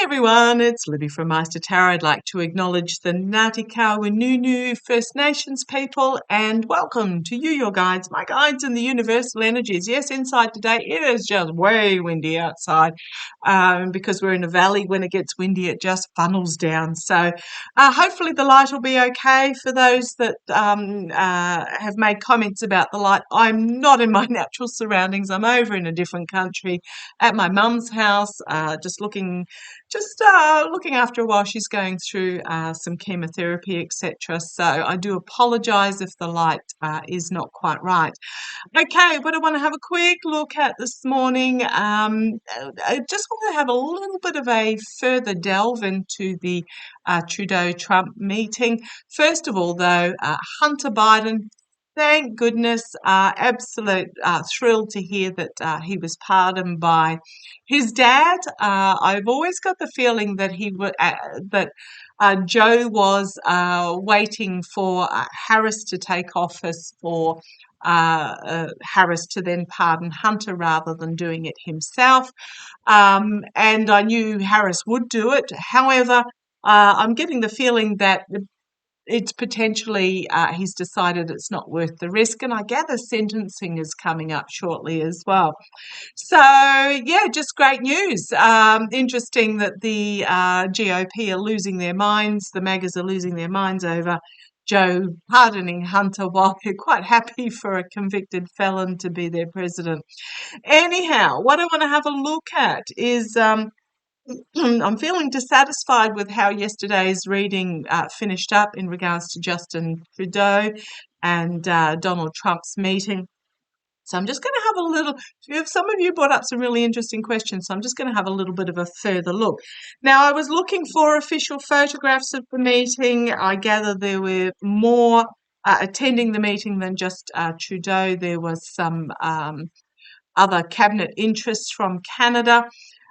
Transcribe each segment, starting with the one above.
everyone, it's Libby from Maighstir Tarot. I'd like to acknowledge the Ngāti Kaurununu First Nations people and welcome to you, your guides, my guides in the universal energies. Yes, inside today it is just way windy outside because we're in a valley. When it gets windy it just funnels down. So hopefully the light will be okay. For those that have made comments about the light, I'm not in my natural surroundings. I'm over in a different country at my mum's house, just looking after her while she's going through some chemotherapy, etc. So I do apologise if the light is not quite right. Okay, what I want to have a quick look at this morning, I just want to have a little bit of a further delve into the Trudeau-Trump meeting. First of all, though, Hunter Biden, thank goodness, absolute thrill to hear that he was pardoned by his dad. I've always got the feeling that Joe was waiting for Harris to take office for Harris to then pardon Hunter rather than doing it himself. And I knew Harris would do it. However, I'm getting the feeling that it's potentially he's decided it's not worth the risk, and I gather sentencing is coming up shortly as well. So yeah, just great news. Interesting that the GOP are losing their minds, the MAGAs are losing their minds over Joe pardoning Hunter while they're quite happy for a convicted felon to be their president. Anyhow, what I want to have a look at is I'm feeling dissatisfied with how yesterday's reading finished up in regards to Justin Trudeau and Donald Trump's meeting. So I'm just going to have a little, some of you brought up some really interesting questions, so I'm just going to have a little bit of a further look. Now, I was looking for official photographs of the meeting. I gather there were more attending the meeting than just Trudeau. There was some other cabinet interests from Canada.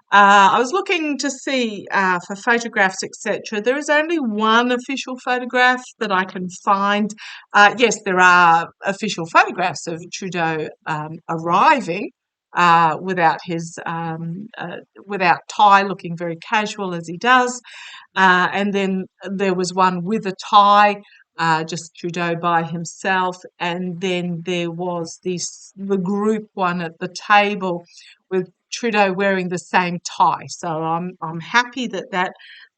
I was looking to see for photographs, etc. There is only one official photograph that I can find. Yes, there are official photographs of Trudeau arriving without his without tie, looking very casual as he does. And then there was one with a tie, just Trudeau by himself, and then there was the group one at the table with Trudeau wearing the same tie. So I'm happy that that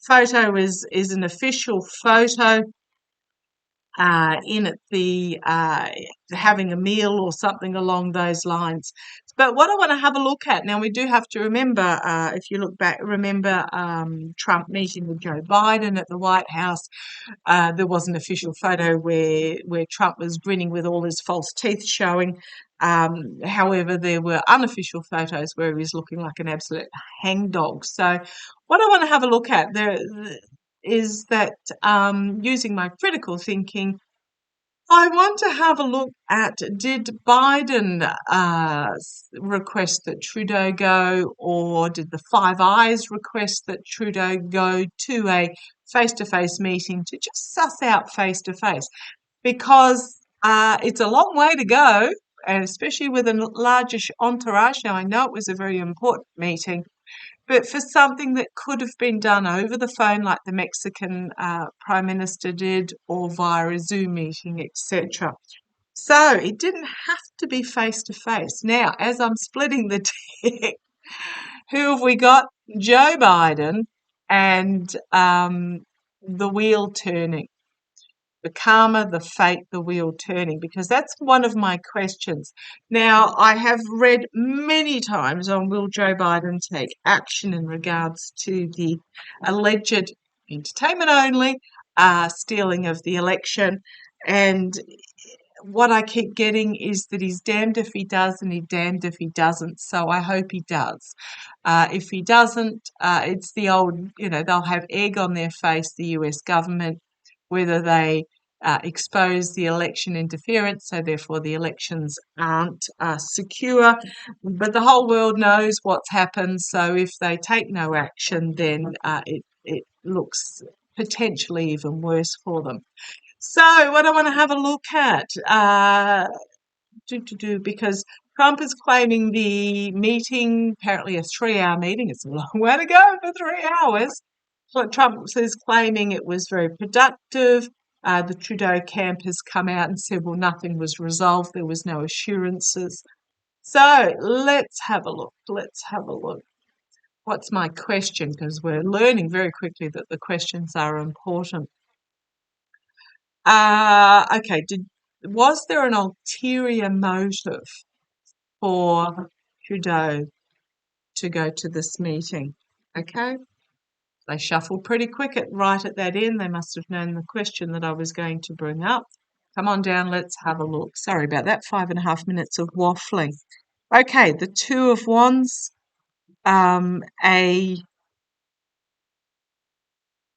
photo is an official photo in at the having a meal or something along those lines. But what I want to have a look at now, we do have to remember, if you look back, remember Trump meeting with Joe Biden at the White House. There was an official photo where Trump was grinning with all his false teeth showing. However, there were unofficial photos where he was looking like an absolute hangdog. So what I want to have a look at there is that using my critical thinking, I want to have a look at, did Biden request that Trudeau go, or did the Five Eyes request that Trudeau go to a face-to-face meeting to just suss out face-to-face? Because it's a long way to go, and especially with a largish entourage. Now, I know it was a very important meeting, but for something that could have been done over the phone like the Mexican Prime Minister did, or via a Zoom meeting, etc. So it didn't have to be face-to-face. Now, as I'm splitting the deck, who have we got? Joe Biden and the wheel turning. The karma, the fate, the wheel turning, because that's one of my questions. Now, I have read many times on will Joe Biden take action in regards to the alleged entertainment only stealing of the election, and what I keep getting is that he's damned if he does and he's damned if he doesn't. So I hope he does. If he doesn't, it's the old, they'll have egg on their face, the US government, whether they expose the election interference, so therefore the elections aren't secure. But the whole world knows what's happened, so if they take no action, then it looks potentially even worse for them. So what I want to have a look at, because Trump is claiming the meeting, apparently a 3-hour meeting. It's a long way to go for 3 hours. But Trump is claiming it was very productive. The Trudeau camp has come out and said, well, nothing was resolved. There was no assurances. So let's have a look. Let's have a look. What's my question? Because we're learning very quickly that the questions are important. Okay, was there an ulterior motive for Trudeau to go to this meeting? Okay, they shuffled pretty quick right at that end. They must have known the question that I was going to bring up. Come on down, let's have a look. Sorry about that, 5.5 minutes of waffling. Okay, the Two of Wands.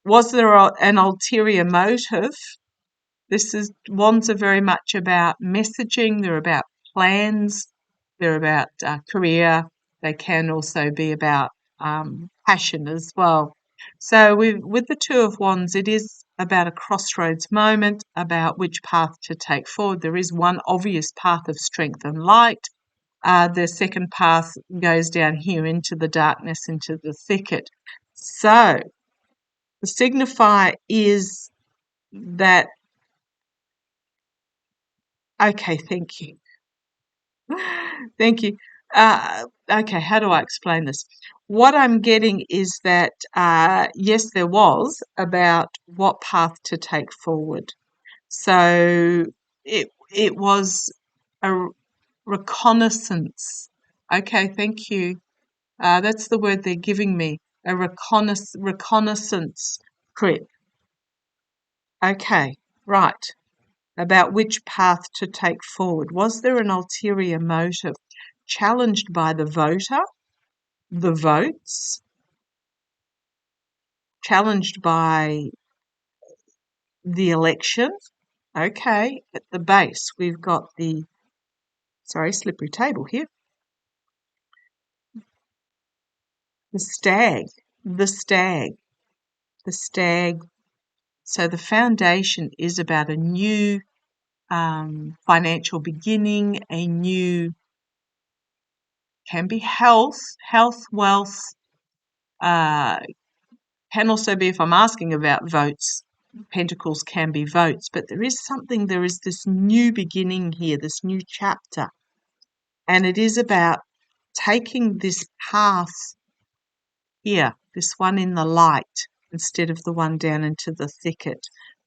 Was there an ulterior motive? Wands are very much about messaging. They're about plans. They're about career. They can also be about passion as well. So with the Two of Wands, it is about a crossroads moment, about which path to take forward. There is one obvious path of strength and light. The second path goes down here into the darkness, into the thicket. So the signifier is that, okay, thank you. Thank you. Okay, how do I explain this? What I'm getting is that, yes, there was about what path to take forward. So it was a reconnaissance. Okay, thank you. That's the word they're giving me, a reconnaissance trip. Okay, right. About which path to take forward. Was there an ulterior motive? Challenged by the voter, the votes, challenged by the election. Okay, at the base, we've got slippery table here. The stag, the stag, the stag. So the foundation is about a new financial beginning, a new, can be health, wealth, can also be, if I'm asking about votes, pentacles can be votes, but there is this new beginning here, this new chapter, and it is about taking this path here, this one in the light, instead of the one down into the thicket.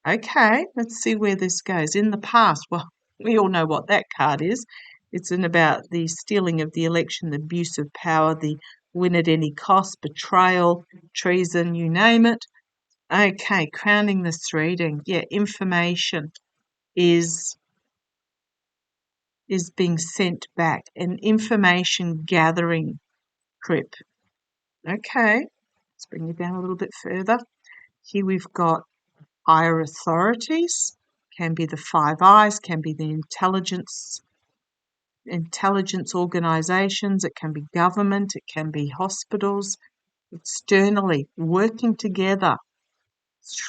Okay, let's see where this goes. In the past, well, we all know what that card is. It's about the stealing of the election, the abuse of power, the win at any cost, betrayal, treason, you name it. Okay, crowning this reading. Yeah, information is being sent back, an information gathering trip. Okay, let's bring you down a little bit further. Here we've got higher authorities, can be the Five Eyes, can be the intelligence organizations, it can be government, it can be hospitals, externally working together.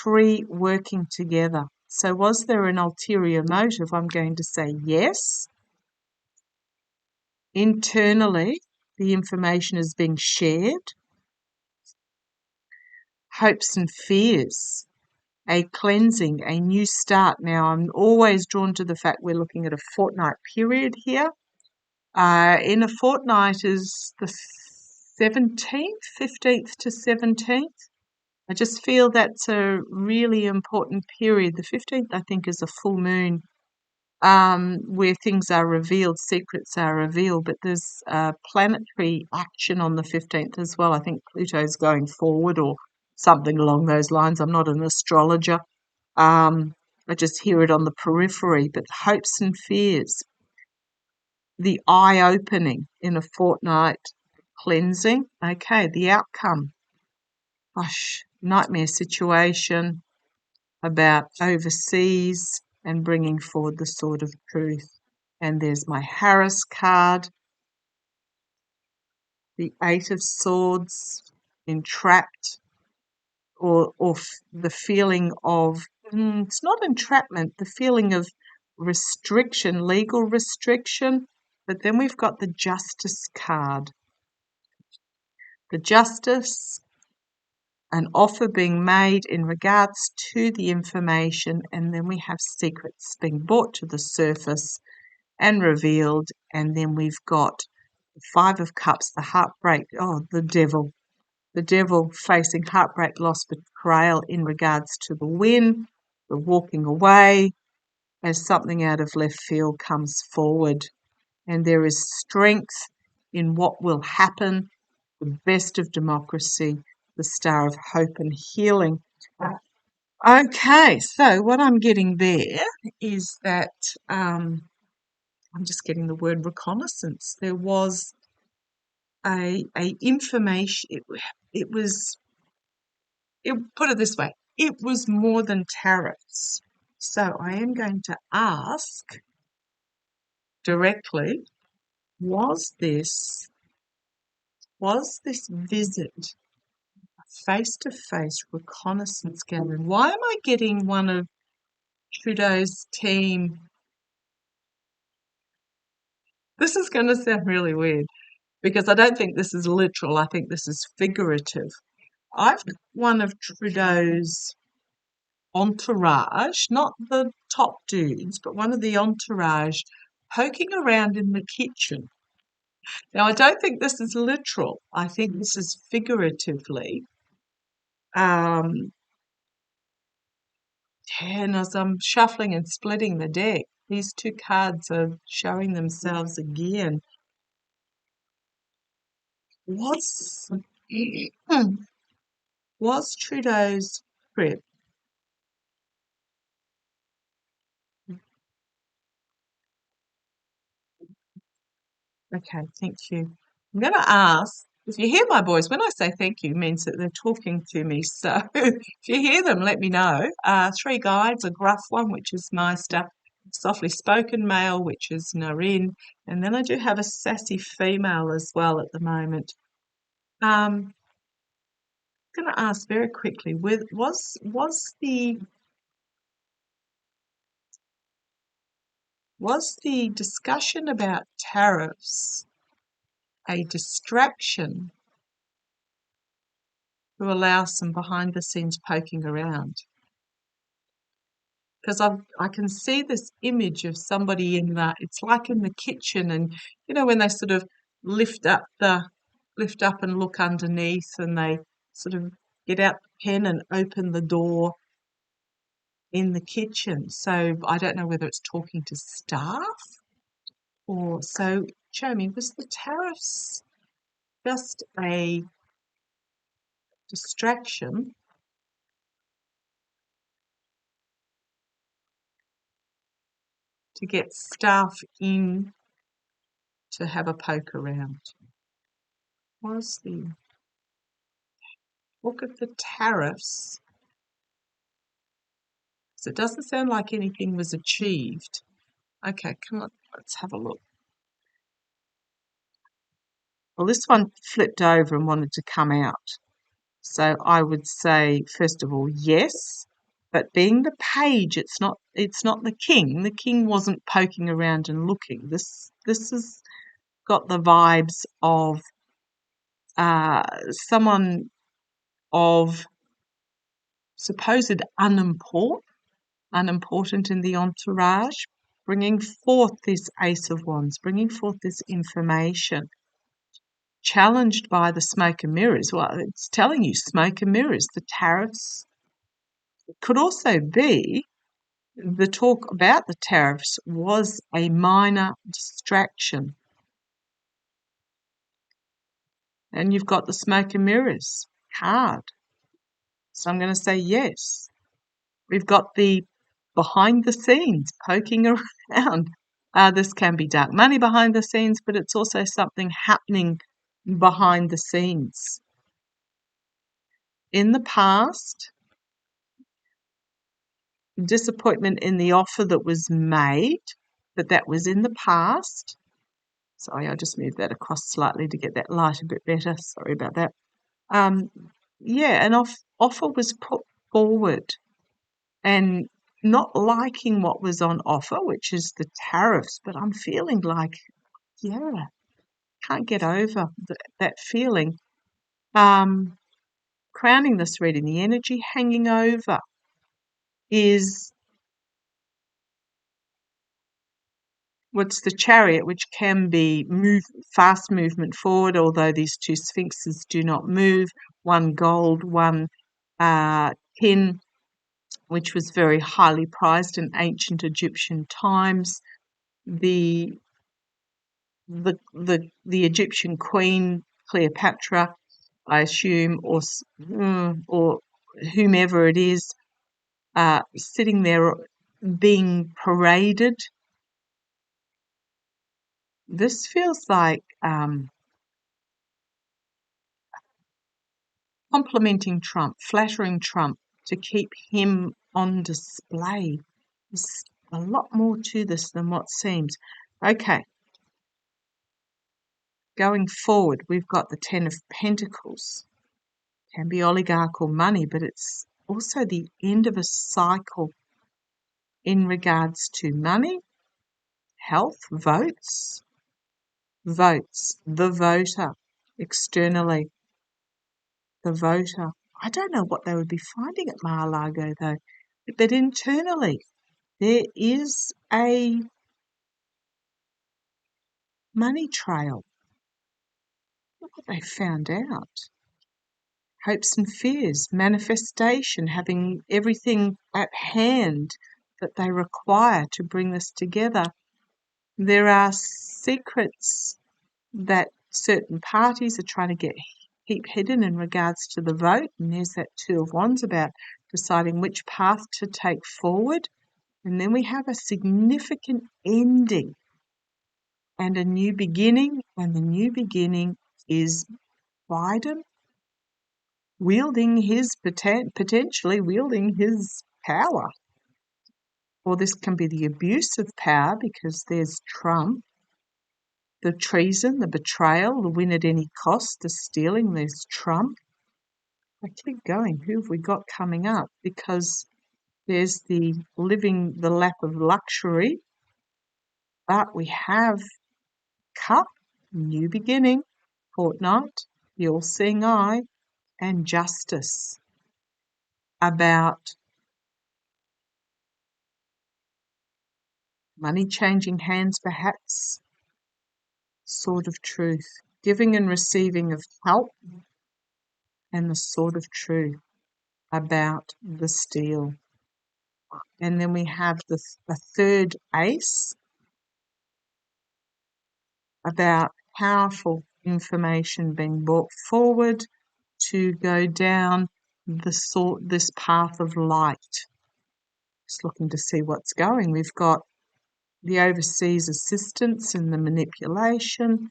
3 working together. So was there an ulterior motive? I'm going to say yes. Internally, the information is being shared. Hopes and fears, a cleansing, a new start. Now, I'm always drawn to the fact we're looking at a fortnight period here. In a fortnight is the 17th, 15th to 17th. I just feel that's a really important period. The 15th, I think, is a full moon, where things are revealed, secrets are revealed, but there's planetary action on the 15th as well. I think Pluto's going forward or something along those lines. I'm not an astrologer. I just hear it on the periphery, but hopes and fears, the eye-opening in a fortnight cleansing. Okay, the outcome. Gosh, nightmare situation about overseas and bringing forward the sword of truth. And there's my Harris card, the Eight of Swords, entrapped, or the feeling of, it's not entrapment, the feeling of restriction, legal restriction, but then we've got the Justice card. The Justice, an offer being made in regards to the information, and then we have secrets being brought to the surface and revealed, and then we've got the Five of Cups, the heartbreak, the devil facing heartbreak, loss, betrayal in regards to the win, the walking away, as something out of left field comes forward. And there is strength in what will happen, the best of democracy, the Star of Hope and Healing. Okay, so what I'm getting there is that I'm just getting the word reconnaissance. There was a information. Put it this way, it was more than tariffs. So I am going to ask directly, was this visit face-to-face reconnaissance gathering? Why am I getting one of Trudeau's team? This is going to sound really weird because I don't think this is literal. I think this is figurative. I've got one of Trudeau's entourage, not the top dudes, but one of the entourage poking around in the kitchen. Now, I don't think this is literal. I think this is figuratively. And as I'm shuffling and splitting the deck, these two cards are showing themselves again. Was Trudeau's trip okay? Thank you. I'm going to ask. If you hear my voice, when I say thank you, it means that they're talking to me. So if you hear them, let me know. 3 guides, a gruff one, which is Meister, softly spoken male, which is Narin, and then I do have a sassy female as well at the moment. I'm going to ask very quickly, was the discussion about tariffs a distraction to allow some behind-the-scenes poking around? Because I can see this image of somebody it's like in the kitchen, and when they sort of lift up and look underneath, and they sort of get out the pen and open the door in the kitchen. So I don't know whether it's talking to staff or so. Show me, was the tariffs just a distraction to get staff in to have a poke around? Was the look at the tariffs? So it doesn't sound like anything was achieved. Okay, come on, let's have a look. Well, this one flipped over and wanted to come out. So I would say, first of all, yes. But being the page, it's not the king. The king wasn't poking around and looking. This has got the vibes of someone of supposed unimportant in the entourage, bringing forth this Ace of Wands, bringing forth this information, challenged by the smoke and mirrors. Well, it's telling you smoke and mirrors. The tariffs could also be the talk about the tariffs was a minor distraction. And you've got the smoke and mirrors card. So I'm going to say yes. We've got the behind the scenes poking around. This can be dark money behind the scenes, but it's also something happening behind the scenes. In the past, disappointment in the offer that was made, but that was in the past. Sorry, I just moved that across slightly to get that light a bit better. Sorry about that. An offer was put forward, and not liking what was on offer, which is the tariffs, but I'm feeling like, yeah, can't get over that feeling. Crowning this reading, the energy hanging over is what's the Chariot, which can be fast movement forward, although these two sphinxes do not move. One gold, one tin, which was very highly prized in ancient Egyptian times. The Egyptian queen Cleopatra, I assume, or whomever it is, sitting there being paraded. This feels like complimenting Trump, flattering Trump to keep him on display. There's a lot more to this than what seems. Okay. Going forward, we've got the Ten of Pentacles. Can be oligarchical money, but it's also the end of a cycle in regards to money, health, votes, the voter, externally, the voter. I don't know what they would be finding at Largo though, but internally there is a money trail. Look what they found out. Hopes and fears, manifestation, having everything at hand that they require to bring this together. There are secrets that certain parties are trying to keep hidden in regards to the vote, and there's that Two of Wands about deciding which path to take forward. And then we have a significant ending and a new beginning, and the new beginning is Biden potentially wielding his power. Or this can be the abuse of power, because there's Trump, the treason, the betrayal, the win at any cost, the stealing, there's Trump. I keep going. Who have we got coming up? Because there's the living the lap of luxury, but we have Cup, new beginning, Fortnight, the all-seeing eye, and Justice, about money changing hands perhaps, Sword of Truth, giving and receiving of help, and the Sword of Truth, about the steal. And then we have the third ace, about powerful information being brought forward to go down this path of light. Just looking to see what's going. We've got the overseas assistance and the manipulation,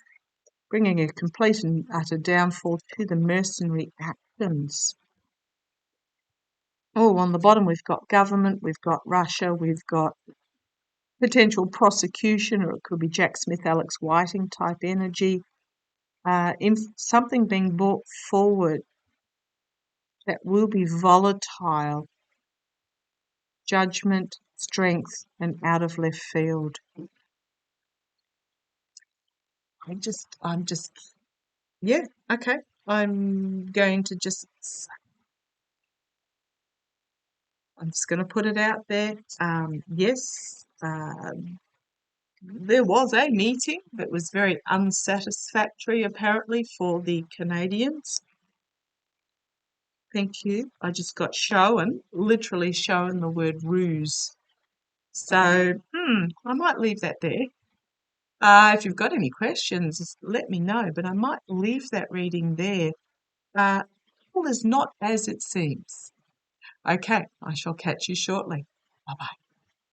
bringing a complete and utter downfall to the mercenary actions. Oh, on the bottom we've got government, we've got Russia, we've got potential prosecution, or it could be Jack Smith, Alex Whiting type energy. Something being brought forward that will be volatile, judgment, strength, and out of left field. Yeah, okay. I'm just going to put it out there. Yes, there was a meeting that was very unsatisfactory, apparently, for the Canadians. Thank you. I just got literally shown the word ruse. So, I might leave that there. If you've got any questions, just let me know, but I might leave that reading there. All is not as it seems. Okay, I shall catch you shortly. Bye-bye.